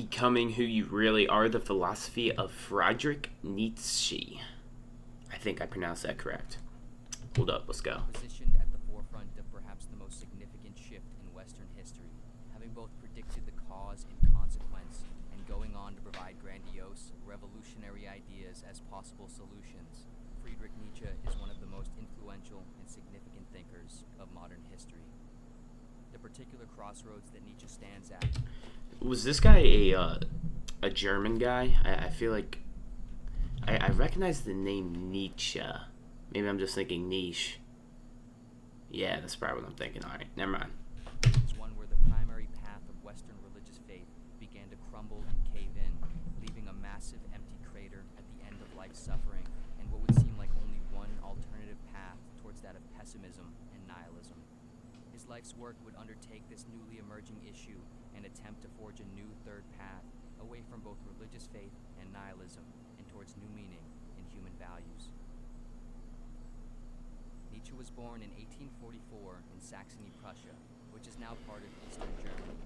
Becoming Who You Really Are, the philosophy of Friedrich Nietzsche. I think I pronounced that correct. Hold up, let's go. Positioned at the forefront of perhaps the most significant shift in Western history, having both predicted the cause and consequence, and going on to provide grandiose, revolutionary ideas as possible solutions, Friedrich Nietzsche is one of the most influential and significant thinkers of modern history. The particular crossroads that Nietzsche stands at. Was this guy a German guy? I feel like I recognize the name Nietzsche. Maybe I'm just thinking niche. Yeah, that's probably what I'm thinking. All right, never mind. Is one where the primary path of Western religious faith began to crumble and cave in, leaving a massive empty crater at the end of life's suffering, and what would seem like only one alternative path towards that of pessimism and nihilism. His life's work would undertake this newly emerging issue and attempt to forge a new third path away from both religious faith and nihilism and towards new meaning in human values. Nietzsche was born in 1844 in Saxony, Prussia, which is now part of Eastern Germany.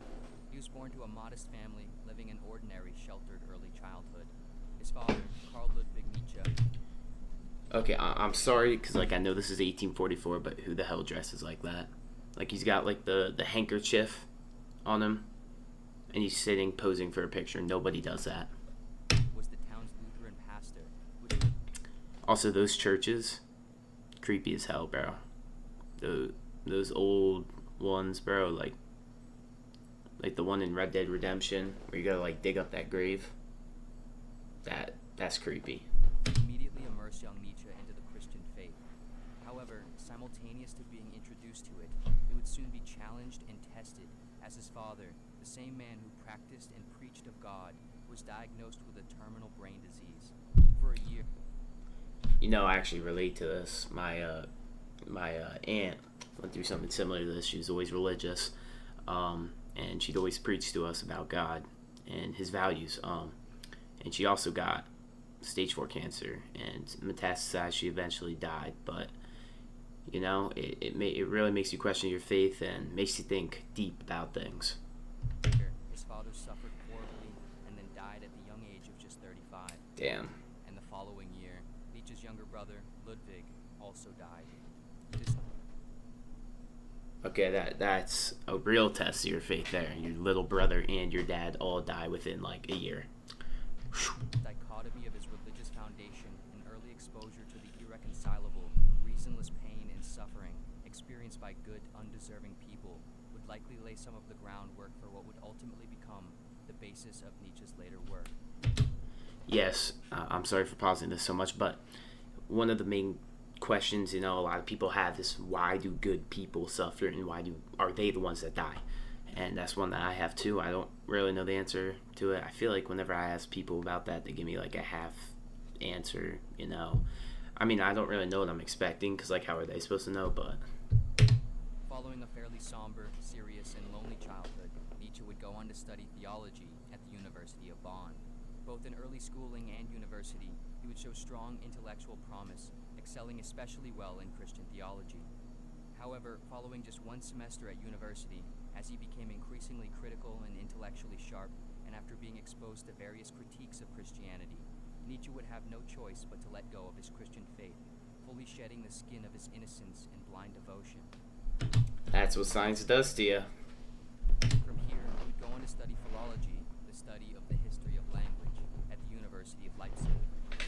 He was born to a modest family living an ordinary, sheltered early childhood. His father, Karl Ludwig Nietzsche. Okay, I'm sorry because I know this is 1844, but who the hell dresses like that? Like he's got like the handkerchief on him, and he's sitting posing for a picture. Nobody does that. Was the town's Lutheran pastor. Also, those churches, creepy as hell, bro. Those old ones, bro. Like the one in Red Dead Redemption where you gotta like dig up that grave. That's creepy. Immediately immersed young Nietzsche into the Christian faith. However, simultaneous to being introduced to it, it would soon be challenged and tested, as his father, the same man who practiced and preached of God, was diagnosed with a terminal brain disease. For a year. You know, I actually relate to this. My aunt went through something similar to this. She was always religious, and she'd always preach to us about God and His values. And she also got stage 4 cancer and metastasized. She eventually died, but you know, it really makes you question your faith and makes you think deep about things. His father suffered horribly and then died at the young age of just 35. Damn. And the following year, Nietzsche's younger brother, Ludwig, also died. Okay, that's a real test of your faith there. Your little brother and your dad all die within like a year. Dichotomy of his religious foundation and early exposure to the irreconcilable, reasonless pain and suffering experienced by good, undeserving people would likely lay some of the groundwork for what would ultimately become the basis of Nietzsche's later work. Yes, I'm sorry for pausing this so much, but one of the main questions, you know, a lot of people have is why do good people suffer and are they the ones that die? And that's one that I have too. I don't really know the answer to it. I feel like whenever I ask people about that, they give me like a half answer, you know. I mean, I don't really know what I'm expecting because, like, how are they supposed to know? But following a fairly somber, serious, and lonely childhood, Nietzsche would go on to study theology at the University of Bonn. Both in early schooling and university, he would show strong intellectual promise, excelling especially well in Christian theology. However, following just one semester at university, as he became increasingly critical and intellectually sharp, and after being exposed to various critiques of Christianity, Nietzsche would have no choice but to let go of his Christian faith, fully shedding the skin of his innocence and blind devotion. that's what science does to you. From here, he would go on to study philology, the study of the history of language, at the University of Leipzig.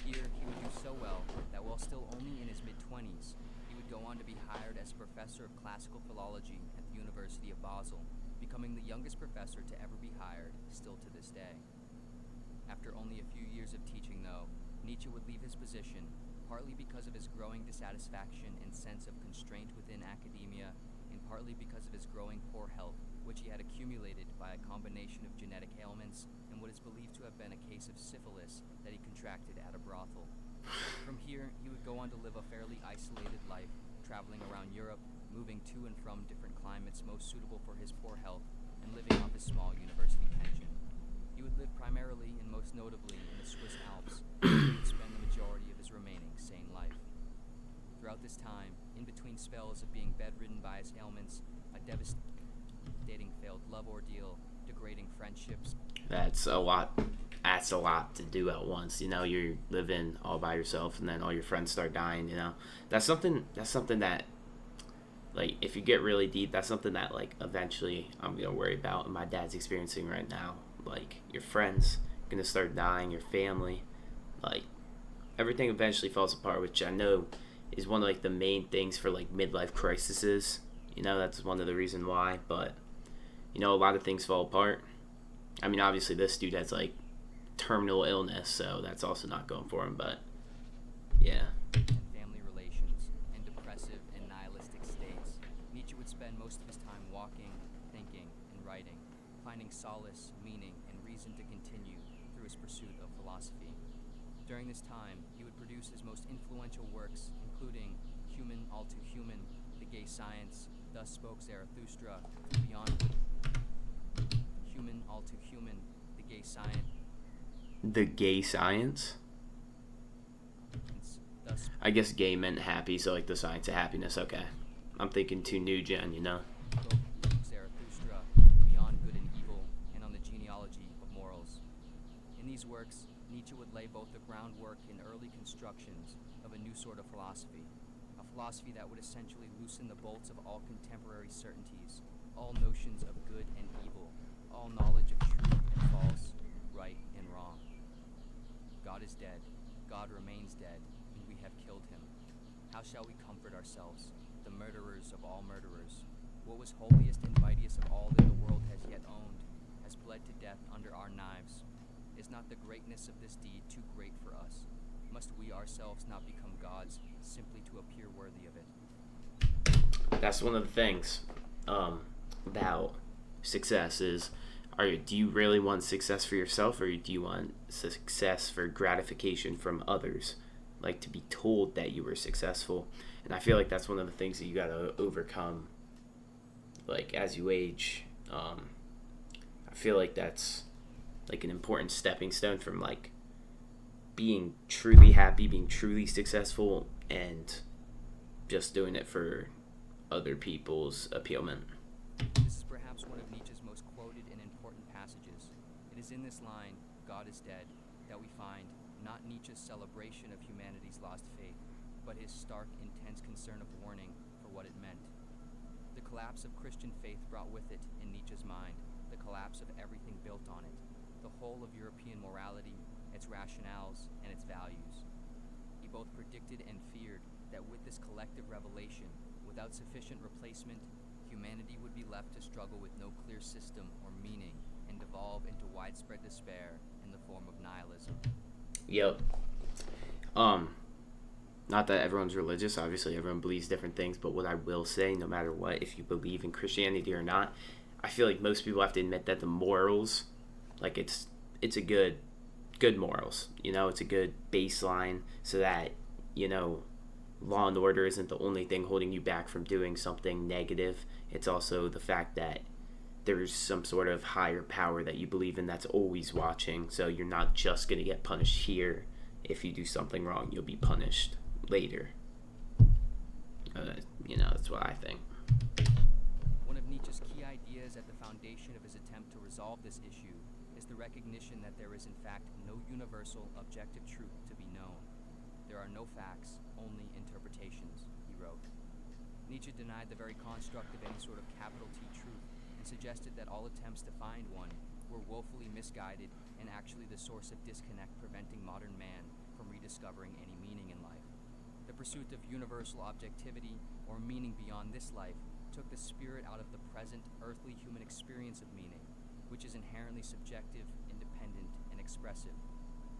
Here, he would do so well that while still only in his mid-20s, he would go on to be hired as a professor of classical philology at the University of Basel, becoming the youngest professor to ever be hired, still to this day. After only a few years of teaching, though, Nietzsche would leave his position, partly because of his growing dissatisfaction and sense of constraint within academia, and partly because of his growing poor health, which he had accumulated by a combination of genetic ailments and what is believed to have been a case of syphilis that he contracted at a brothel. From here, he would go on to live a fairly isolated life, traveling around Europe, moving to and from different climates most suitable for his poor health, and living off his small university pension. He would live primarily and most notably in the Swiss Alps, where he would spend the majority of his remaining sane life. Throughout this time, in between spells of being bedridden by his ailments, a devastating failed love ordeal, degrading friendships, That's a lot. That's a lot to do at once. You're living all by yourself, and then all your friends start dying. That's something. That's something that, like, if you get really deep, that's something that, like, eventually I'm gonna worry about, and my dad's experiencing right now. Like, your friends gonna start dying, your family, like, everything eventually falls apart, which I know is one of, like, the main things for, like, midlife crises. That's one of the reason why. But a lot of things fall apart. I mean, obviously this dude has, like, terminal illness, so that's also not going for him. But yeah. And family relations, and depressive and nihilistic states, Nietzsche would spend most of his time walking, thinking, and writing, finding solace, meaning, and reason to continue through his pursuit of philosophy. During this time, he would produce his most influential works, including Human, All Too Human, The Gay Science, Thus Spoke Zarathustra, Beyond Human, All Too Human, The Gay Science. The Gay Science? Thus, I guess gay meant happy, so, like, the science of happiness. Okay. I'm thinking too new gen, Spoke Zarathustra, Beyond Good and Evil, and on the genealogy of morals. In these works, Nietzsche would lay both the groundwork and early constructions of a new sort of philosophy, a philosophy that would essentially loosen the bolts of all contemporary certainties, all notions of good and evil, all knowledge of true and false, right and wrong. God is dead, God remains dead, and we have killed him. How shall we comfort ourselves, the murderers of all murderers? What was holiest and mightiest of all that the world has yet owned, has bled to death under our knives. Is not the greatness of this deed too great for us? Must we ourselves not become gods, simply to appear worthy of it? That's one of the things about success is, do you really want success for yourself, or do you want success for gratification from others? Like, to be told that you were successful. And I feel like that's one of the things that you got to overcome, like, as you age. I feel like that's, like, an important stepping stone from, like, being truly happy, being truly successful, and just doing it for other people's appealment. This is perhaps one of Nietzsche's most quoted and important passages. It is in this line, God is dead, that we find not Nietzsche's celebration of humanity's lost faith, but his stark, intense concern of warning for what it meant. The collapse of Christian faith brought with it, in Nietzsche's mind, the collapse of everything built on it, the whole of European morality, its rationales, and its values. He both predicted and feared that with this collective revelation, without sufficient replacement, humanity would be left to struggle with no clear system or meaning and devolve into widespread despair in the form of nihilism. Yep. Not that everyone's religious. Obviously, everyone believes different things. But what I will say, no matter what, if you believe in Christianity or not, I feel like most people have to admit that the morals, like, it's a good morals. It's a good baseline so that, law and order isn't the only thing holding you back from doing something negative. It's also the fact that there's some sort of higher power that you believe in that's always watching. So you're not just going to get punished here. If you do something wrong, you'll be punished later. That's what I think. One of Nietzsche's key ideas at the foundation of his attempt to resolve this issue is the recognition that there is in fact no universal objective truth to be known. There are no facts, only interpretations, he wrote. Nietzsche denied the very construct of any sort of capital T truth and suggested that all attempts to find one were woefully misguided and actually the source of disconnect preventing modern man from rediscovering any meaning in life. The pursuit of universal objectivity or meaning beyond this life took the spirit out of the present earthly human experience of meaning, which is inherently subjective, independent, and expressive.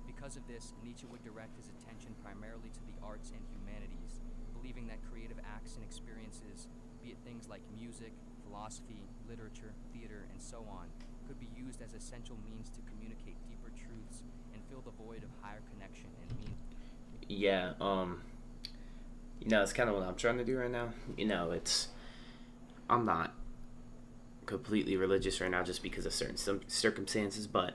Because of this, Nietzsche would direct his attention primarily to the arts and humanities, believing that creative acts and experiences, be it things like music, philosophy, literature, theater, and so on, could be used as essential means to communicate deeper truths and fill the void of higher connection and meaning. Yeah, it's kind of what I'm trying to do right now. I'm not completely religious right now just because of certain circumstances, but,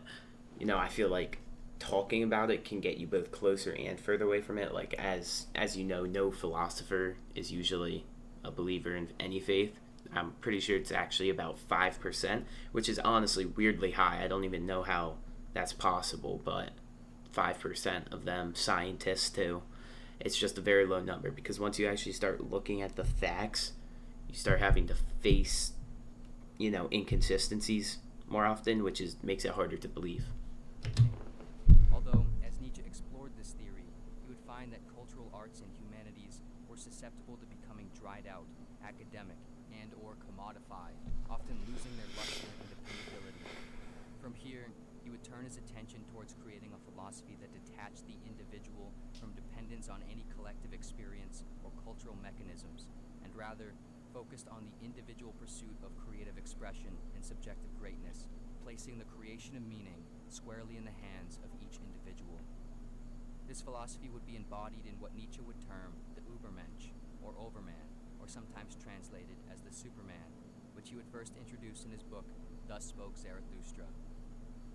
I feel like talking about it can get you both closer and further away from it. Like, as you know, no philosopher is usually a believer in any faith. I'm pretty sure it's actually about 5%, which is honestly weirdly high. I don't even know how that's possible, but 5% of them, scientists too. It's just a very low number because once you actually start looking at the facts, you start having to face, inconsistencies more often, which makes it harder to believe. Although, as Nietzsche explored this theory, he would find that cultural arts and humanities were susceptible to becoming dried out, academic, and or commodified, often losing their luster and dependability. From here, he would turn his attention towards creating a philosophy that detached the individual from dependence on any collective experience or cultural mechanisms, and rather focused on the individual pursuit of creative expression and subjective greatness, placing the creation of meaning squarely in the hands of each individual. This philosophy would be embodied in what Nietzsche would term the Übermensch, or Overman, or sometimes translated as the Superman, which he would first introduce in his book, Thus Spoke Zarathustra.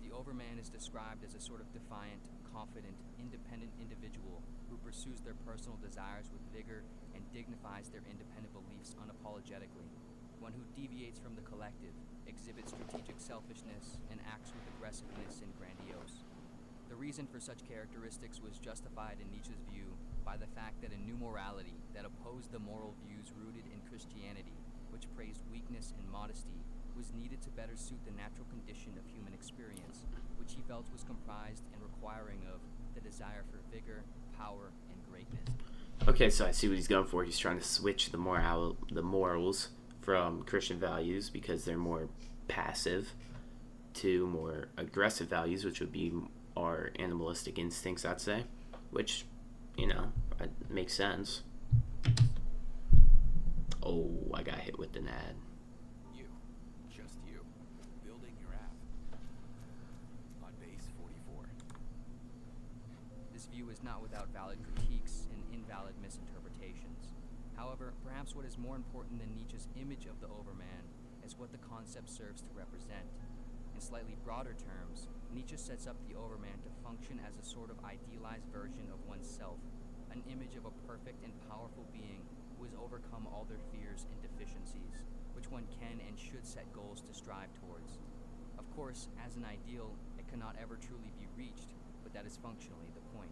The Overman is described as a sort of defiant, confident, independent individual who pursues their personal desires with vigor and dignifies their independent beliefs unapologetically. One who deviates from the collective, exhibits strategic selfishness, and acts with aggressiveness and grandiose. The reason for such characteristics was justified in Nietzsche's view by the fact that a new morality that opposed the moral views rooted in Christianity, which praised weakness and modesty, was needed to better suit the natural condition of human experience, which he felt was comprised and requiring of the desire for vigor, power, and greatness. Okay, so I see what he's going for. He's trying to switch the morals from Christian values because they're more passive to more aggressive values, which would be our animalistic instincts, I'd say, which, makes sense. Oh, I got hit with an ad. Just you, building your app on base 44. This view is not without valid critiques and invalid misinterpretations. However, perhaps what is more important than Nietzsche's image of the Overman is what the concept serves to represent. In slightly broader terms, Nietzsche sets up the Overman to function as a sort of idealized version of oneself, an image of a perfect and powerful being who has overcome all their fears and deficiencies, which one can and should set goals to strive towards. Of course, as an ideal, it cannot ever truly be reached, but that is functionally the point.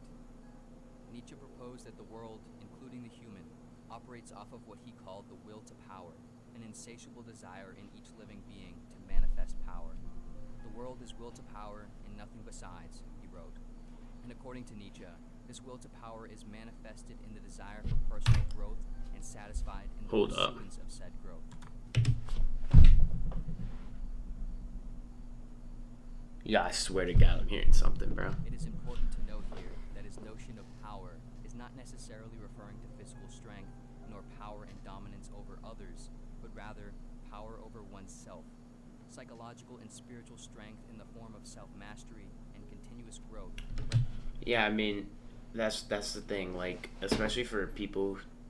Nietzsche proposed that the world, including the human, operates off of what he called the will to power, an insatiable desire in each living being to manifest power. The world is will to power and nothing besides, he wrote. And according to Nietzsche, this will to power is manifested in the desire for personal growth and satisfied in the pursuance of said growth. Yeah, I swear to God, I'm hearing something, bro. It is important to note here that his notion of power is not necessarily referring to physical strength, nor power and dominance over others, but rather power over oneself. Psychological and spiritual strength in the form of self-mastery and continuous growth. Yeah, I mean, that's the thing. Like, especially for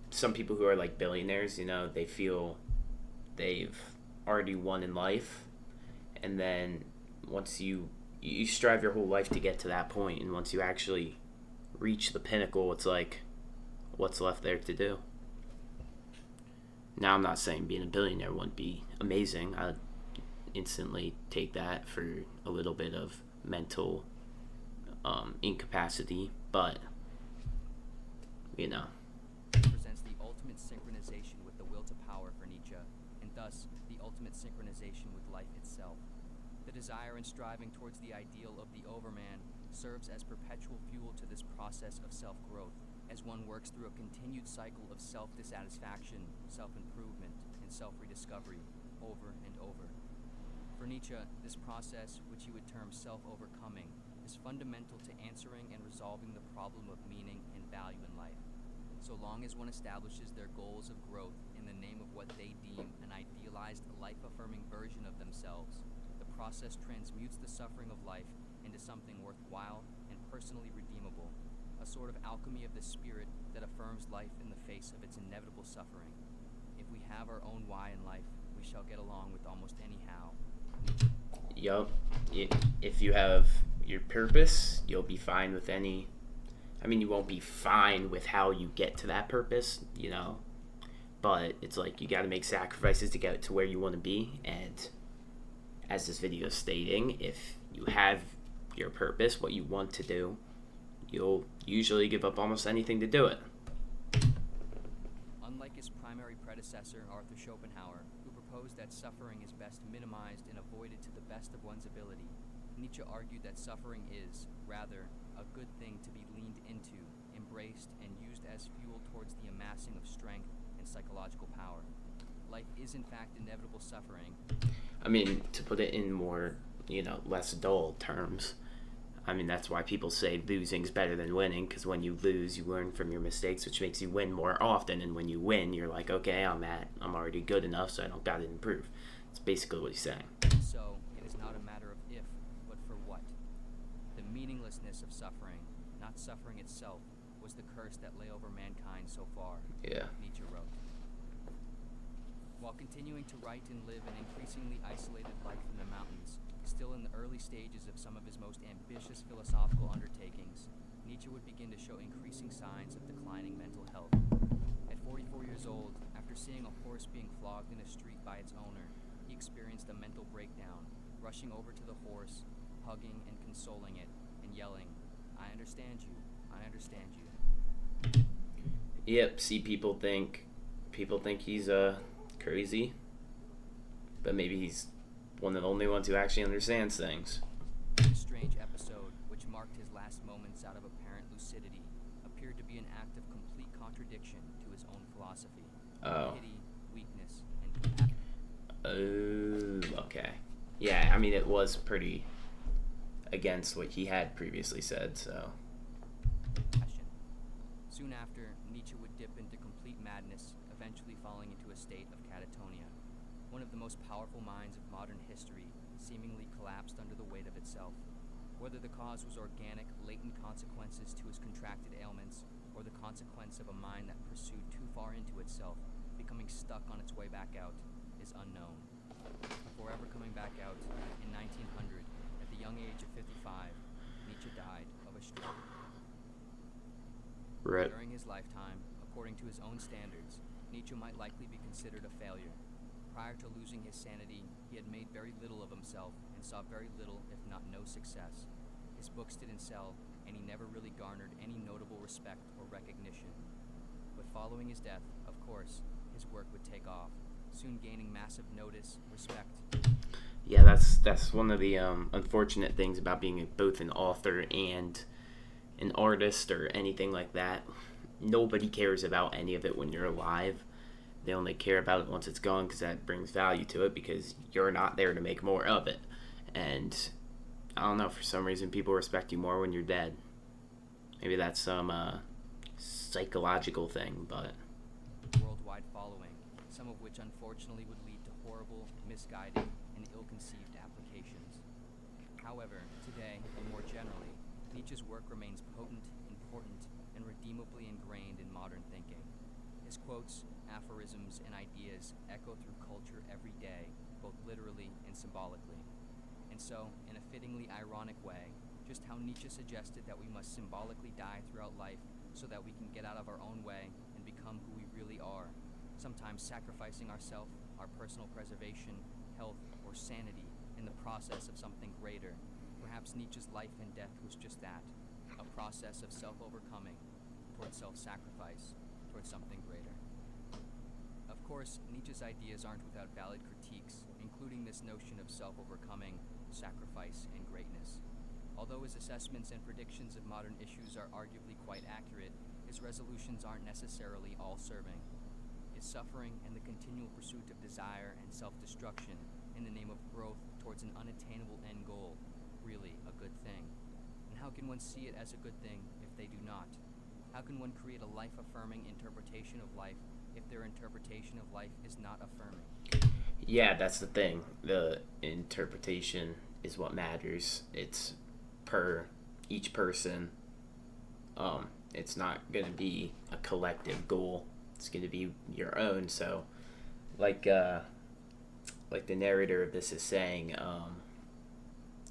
some people who are like billionaires, they feel they've already won in life, and then once you strive your whole life to get to that point, and once you actually reach the pinnacle, it's like, what's left there to do? Now, I'm not saying being a billionaire wouldn't be amazing. I'd instantly take that for a little bit of mental incapacity, but Presents the ultimate synchronization with the will to power for Nietzsche, and thus the ultimate synchronization with life itself. The desire and striving towards the ideal of the Overman serves as perpetual fuel to this process of self-growth, as one works through a continued cycle of self-dissatisfaction, self-improvement, and self-rediscovery over and over. For Nietzsche, this process, which he would term self-overcoming, is fundamental to answering and resolving the problem of meaning and value in life. So long as one establishes their goals of growth in the name of what they deem an idealized, life-affirming version of themselves, the process transmutes the suffering of life into something worthwhile and personally redeemable, a sort of alchemy of the spirit that affirms life in the face of its inevitable suffering. If we have our own why in life, we shall get along with almost any how. Yup. If you have your purpose, you'll be fine with you won't be fine with how you get to that purpose, but it's like you got to make sacrifices to get to where you want to be. And as this video is stating, if you have your purpose, what you want to do, you'll usually give up almost anything to do it. Unlike his primary predecessor, Arthur Schopenhauer, who proposed that suffering is best minimized and avoided to the best of one's ability, Nietzsche argued that suffering is, rather, a good thing to be leaned into, embraced, and used as fuel towards the amassing of strength and psychological power. Life is, in fact, inevitable suffering. I mean, to put it in more, less dull terms, I mean, that's why people say losing's better than winning, because when you lose, you learn from your mistakes, which makes you win more often, and when you win, you're like, okay, I'm already good enough, so I don't gotta improve. That's basically what he's saying. So, it is not a matter of if, but for what. The meaninglessness of suffering, not suffering itself, was the curse that lay over mankind so far, Yeah. Nietzsche wrote. While continuing to write and live an increasingly isolated life in the mountains, still in the early stages of some of his most ambitious philosophical undertakings, Nietzsche would begin to show increasing signs of declining mental health. At 44 years old, after seeing a horse being flogged in a street by its owner, he experienced a mental breakdown, rushing over to the horse, hugging and consoling it, and yelling, "I understand you, I understand you." Yep, see, people think he's crazy, but maybe he's one of the only ones who actually understands things. This strange episode, which marked his last moments out of apparent lucidity, appeared to be an act of complete contradiction to his own philosophy. Oh. Pity, weakness, and compassion. Oh, okay. Yeah, I mean, it was pretty against what he had previously said, so. Soon after, Nietzsche would dip into complete madness, eventually falling into a state of catatonia. One of the most powerful minds of modern history seemingly collapsed under the weight of itself. Whether the cause was organic, latent consequences to his contracted ailments, or the consequence of a mind that pursued too far into itself, becoming stuck on its way back out, is unknown. Before ever coming back out, in 1900, at the young age of 55, Nietzsche died of a stroke. Right. During his lifetime, according to his own standards, Nietzsche might likely be considered a failure. Prior to losing his sanity, he had made very little of himself and saw very little, if not no success. His books didn't sell, and he never really garnered any notable respect or recognition. But following his death, of course, his work would take off, soon gaining massive notice, respect. Yeah, that's one of the unfortunate things about being both an author and an artist or anything like that. Nobody cares about any of it when you're alive. They only care about it once it's gone, because that brings value to it, because you're not there to make more of it. And I don't know, for some reason people respect you more when you're dead. Maybe that's some psychological thing, but Worldwide following, some of which unfortunately would lead to horrible, misguided, and ill-conceived applications. However, today, and more generally, Nietzsche's work remains potent, important, and redeemably ingrained in modern thinking. His quotes, aphorisms, and ideas echo through culture every day, both literally and symbolically. And so, in a fittingly ironic way, just how Nietzsche suggested that we must symbolically die throughout life so that we can get out of our own way and become who we really are, sometimes sacrificing ourselves, our personal preservation, health, or sanity in the process of something greater. Perhaps Nietzsche's life and death was just that, a process of self-overcoming, towards self-sacrifice, towards something greater. Of course, Nietzsche's ideas aren't without valid critiques, including this notion of self-overcoming, sacrifice, and greatness. Although his assessments and predictions of modern issues are arguably quite accurate, his resolutions aren't necessarily all-serving. Is suffering and the continual pursuit of desire and self-destruction in the name of growth towards an unattainable end goal really a good thing? And how can one see it as a good thing if they do not? How can one create a life-affirming interpretation of life if their interpretation of life is not affirming? yeah, that's the thing. The interpretation is what matters. It's per each person. It's not going to be a collective goal. It's going to be your own. So, like the narrator of this is saying,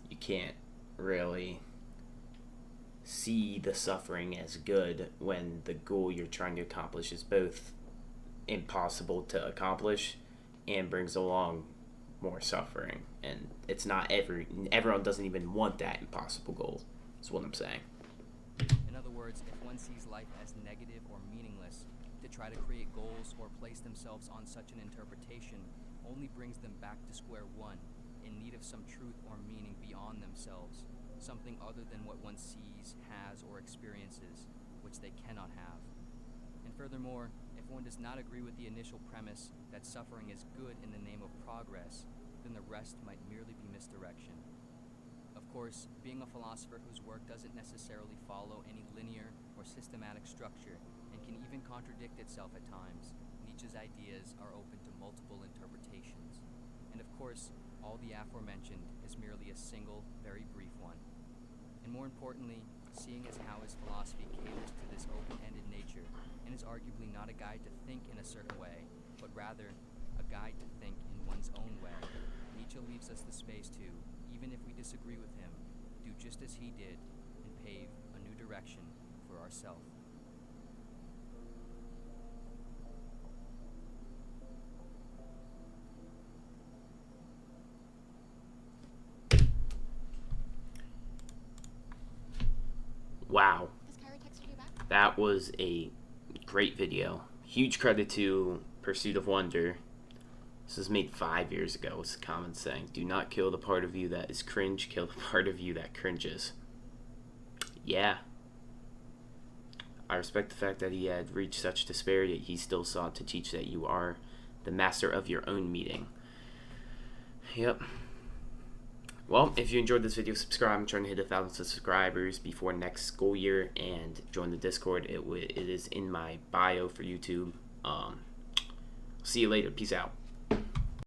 you can't really see the suffering as good when the goal you're trying to accomplish is both impossible to accomplish and brings along more suffering. And it's not everyone doesn't even want that impossible goal, is what I'm saying. In other words, if one sees life as negative or meaningless, to try to create goals or place themselves on such an interpretation only brings them back to square one, in need of some truth or meaning beyond themselves, something other than what one sees, has, or experiences, which they cannot have. And furthermore, if one does not agree with the initial premise that suffering is good in the name of progress, then the rest might merely be misdirection. Of course, being a philosopher whose work doesn't necessarily follow any linear or systematic structure and can even contradict itself at times, Nietzsche's ideas are open to multiple interpretations. And of course, all the aforementioned is merely a single, very brief one. And more importantly, seeing as how his philosophy caters to this open-ended nature and is arguably not a guide to think in a certain way, but rather a guide to think in one's own way, Nietzsche leaves us the space to, even if we disagree with him, do just as he did and pave a new direction for ourselves. Wow. Has Kyrie texted you back? That was a great video. Huge credit to Pursuit of Wonder. This was made 5 years ago. It's a common saying. Do not kill the part of you that is cringe, kill the part of you that cringes. Yeah. I respect the fact that he had reached such despair, yet he still sought to teach that you are the master of your own meeting. Yep. Well, if you enjoyed this video, subscribe. I'm trying to hit 1,000 subscribers before next school year, and join the Discord. It is in my bio for YouTube. See you later. Peace out.